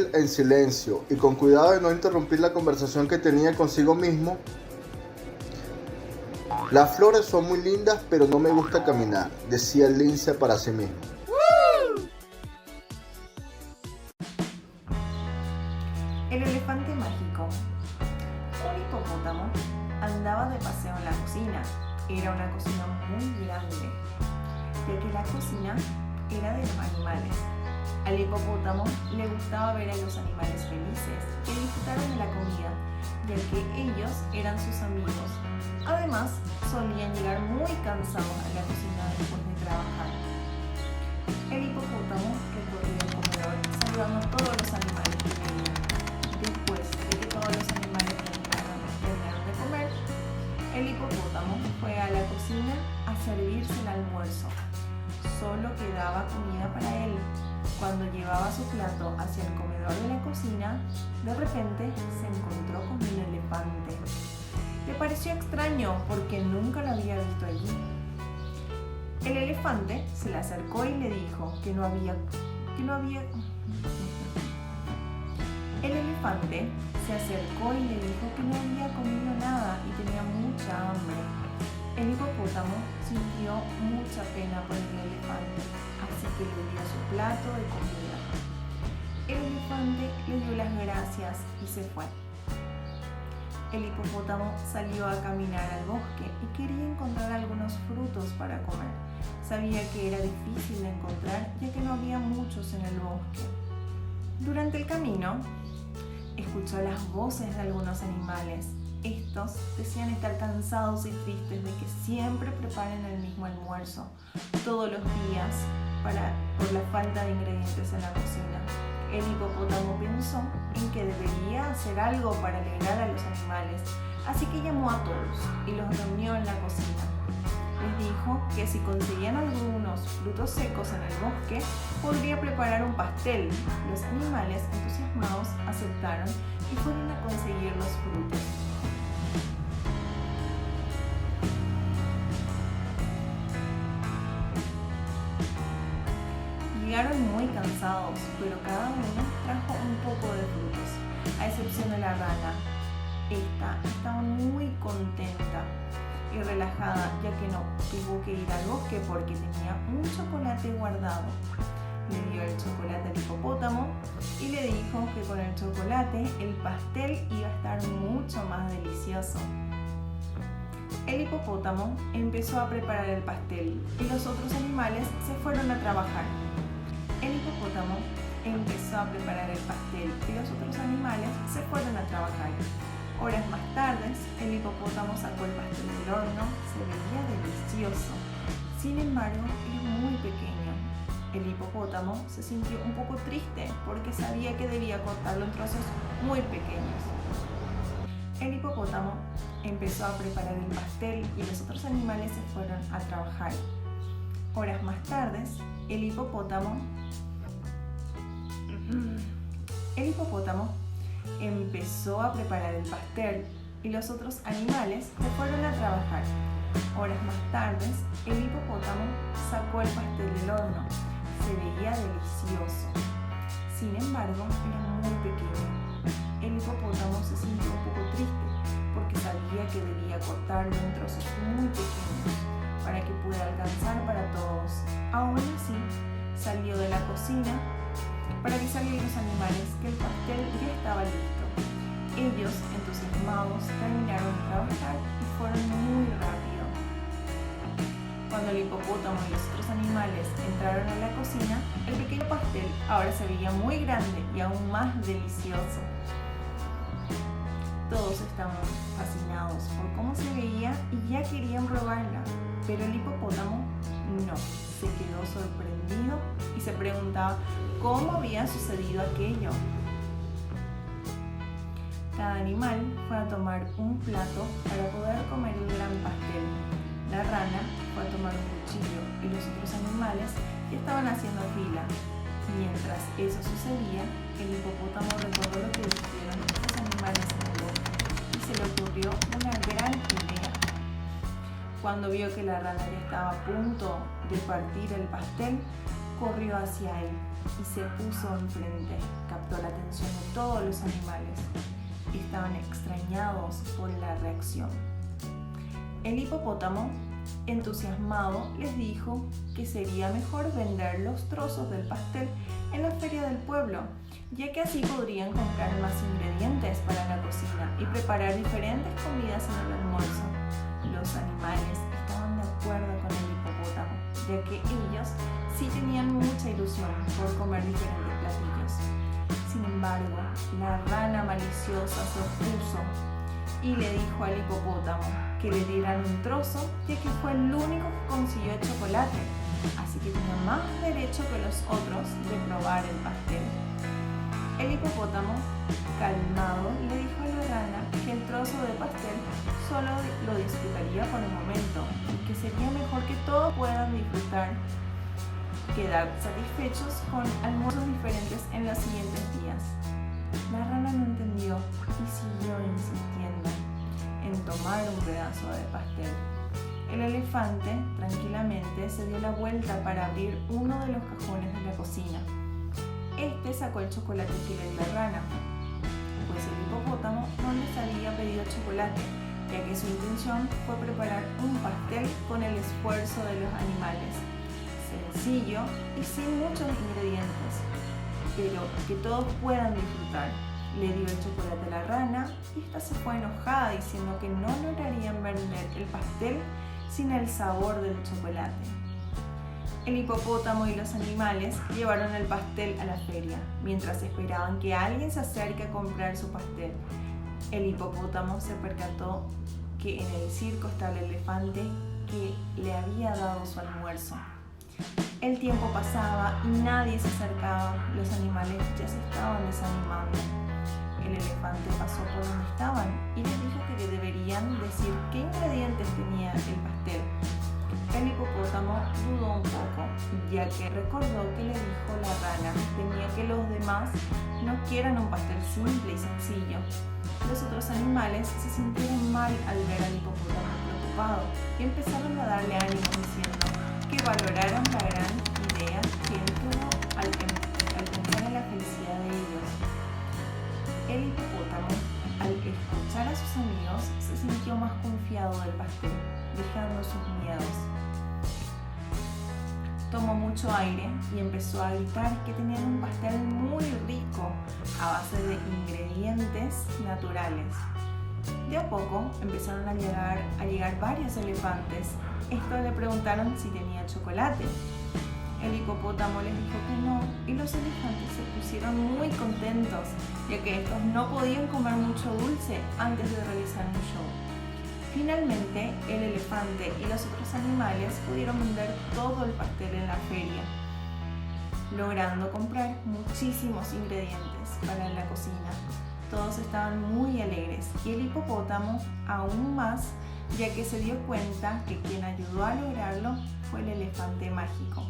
pastel en silencio y con cuidado de no interrumpir la conversación que tenía consigo mismo. Las flores son muy lindas, pero no me gusta caminar, decía el lince para sí mismo. El elefante mágico. Un hipopótamo andaba de paseo en la cocina. Era una cocina muy grande, ya que la cocina era de los animales. Al hipopótamo le gustaba ver a los animales felices que disfrutaran de la comida, ya que ellos eran sus amigos. Además, solían llegar muy cansados a la cocina después de trabajar. El hipopótamo recorría el comedor saludando a todos los animales que veía. Después de que todos los animales terminaron de comer, el hipopótamo fue a la cocina a servirse el almuerzo. Solo quedaba comida para él. Cuando llevaba su plato hacia el comedor de la cocina, de repente se encontró con un elefante. Le pareció extraño porque nunca lo había visto allí. El elefante se le acercó y le dijo que no había. El elefante se acercó y le dijo que no había comido nada y tenía mucha hambre. El hipopótamo sintió mucha pena por el elefante, así que le dio su plato de comida. El elefante le dio las gracias y se fue. El hipopótamo salió a caminar al bosque y quería encontrar algunos frutos para comer. Sabía que era difícil de encontrar ya que no había muchos en el bosque. Durante el camino, escuchó las voces de algunos animales. Estos decían estar cansados y tristes de que siempre preparen el mismo almuerzo todos los días por la falta de ingredientes en la cocina. El hipopótamo pensó en que debería hacer algo para alegrar a los animales, así que llamó a todos y los reunió en la cocina. Les dijo que si conseguían algunos frutos secos en el bosque, podría preparar un pastel. Los animales, entusiasmados, aceptaron y fueron a conseguir los frutos. Llegaron muy cansados, pero cada uno trajo un poco de frutos, a excepción de la rana. Esta estaba muy contenta y relajada, ya que no tuvo que ir al bosque porque tenía un chocolate guardado. Le dio el chocolate al hipopótamo y le dijo que con el chocolate el pastel iba a estar mucho más delicioso. El hipopótamo empezó a preparar el pastel y los otros animales se fueron a trabajar. El hipopótamo empezó a preparar el pastel y los otros animales se fueron a trabajar. Horas más tarde, el hipopótamo sacó el pastel del horno, se veía delicioso. Sin embargo, era muy pequeño. El hipopótamo se sintió un poco triste porque sabía que debía cortarlo en trozos muy pequeños. El hipopótamo empezó a preparar el pastel y los otros animales se fueron a trabajar. Horas más tarde, el hipopótamo empezó a preparar el pastel y los otros animales se fueron a trabajar. Horas más tarde, el hipopótamo sacó el pastel del horno. Se veía delicioso. Sin embargo, era muy pequeño. El hipopótamo se sintió un poco triste porque sabía que debía cortarlo en trozos muy pequeños para que pueda alcanzar para todos. Aún así, salió de la cocina para avisarle a los animales que el pastel ya estaba listo. Ellos, entusiasmados, terminaron de trabajar y fueron muy rápido. Cuando el hipopótamo y los otros animales entraron a la cocina, el pequeño pastel ahora se veía muy grande y aún más delicioso. Todos estaban fascinados por cómo se veía y ya querían probarla, pero el hipopótamo no, se quedó sorprendido y se preguntaba cómo había sucedido aquello. Cada animal fue a tomar un plato para poder comer el gran pastel. La rana fue a tomar un cuchillo y los otros animales ya estaban haciendo fila. Mientras eso sucedía, el hipopótamo recordó lo que dijeron los animales en el bosque y se le ocurrió una gran idea. Cuando vio que la rana ya estaba a punto de partir el pastel, corrió hacia él y se puso enfrente. Captó la atención todos los animales. Estaban extrañados por la reacción. El hipopótamo, entusiasmado, les dijo que sería mejor vender los trozos del pastel en la feria del pueblo, ya que así podrían comprar más ingredientes para la cocina y preparar diferentes comidas en el almuerzo. Los animales estaban de acuerdo con el hipopótamo, ya que ellos sí tenían mucha ilusión por comer diferentes platillos. Sin embargo, la rana maliciosa se opuso y le dijo al hipopótamo que le dieran un trozo, ya que fue el único que consiguió el chocolate, así que tenía más derecho que los otros de probar el pastel. El hipopótamo, calmado, le dijo a la rana que el trozo de pastel solo lo disfrutaría por un momento y que sería mejor que todos puedan quedar satisfechos con almuerzos diferentes en los siguientes días. La rana no entendió y siguió insistiendo en tomar un pedazo de pastel. El elefante tranquilamente se dio la vuelta para abrir uno de los cajones de la cocina. Este sacó el chocolate que le dio la rana, pues el hipopótamo no les había pedido chocolate, ya que su intención fue preparar un pastel con el esfuerzo de los animales, sencillo y sin muchos ingredientes, pero que todos puedan disfrutar. Le dio el chocolate a la rana y esta se fue enojada diciendo que no lograrían vender el pastel sin el sabor del chocolate. El hipopótamo y los animales llevaron el pastel a la feria, mientras esperaban que alguien se acerque a comprar su pastel. El hipopótamo se percató que en el circo estaba el elefante que le había dado su almuerzo. El tiempo pasaba y nadie se acercaba, los animales ya se estaban desanimando. El elefante pasó por donde estaban y les dijo que deberían decir qué ingredientes tenía el pastel. El hipopótamo dudó un poco, ya que recordó que le dijo la rana temía que los demás no quieran un pastel simple y sencillo. Los otros animales se sintieron mal al ver al hipopótamo preocupado y empezaron a darle ánimo diciendo que valoraran la gran idea que él tuvo al pensar en la felicidad de ellos. El hipopótamo, al escuchar a sus amigos, se sintió más confiado del pastel, dejando sus miedos. Tomó mucho aire y empezó a gritar que tenían un pastel muy rico a base de ingredientes naturales. De a poco empezaron a llegar varios elefantes. Estos le preguntaron si tenía chocolate. El hipopótamo les dijo que no y los elefantes se pusieron muy contentos, ya que estos no podían comer mucho dulce antes de realizar un show. Finalmente, el elefante y los otros animales pudieron vender todo el pastel en la feria, logrando comprar muchísimos ingredientes para la cocina. Todos estaban muy alegres y el hipopótamo aún más, ya que se dio cuenta que quien ayudó a lograrlo fue el elefante mágico.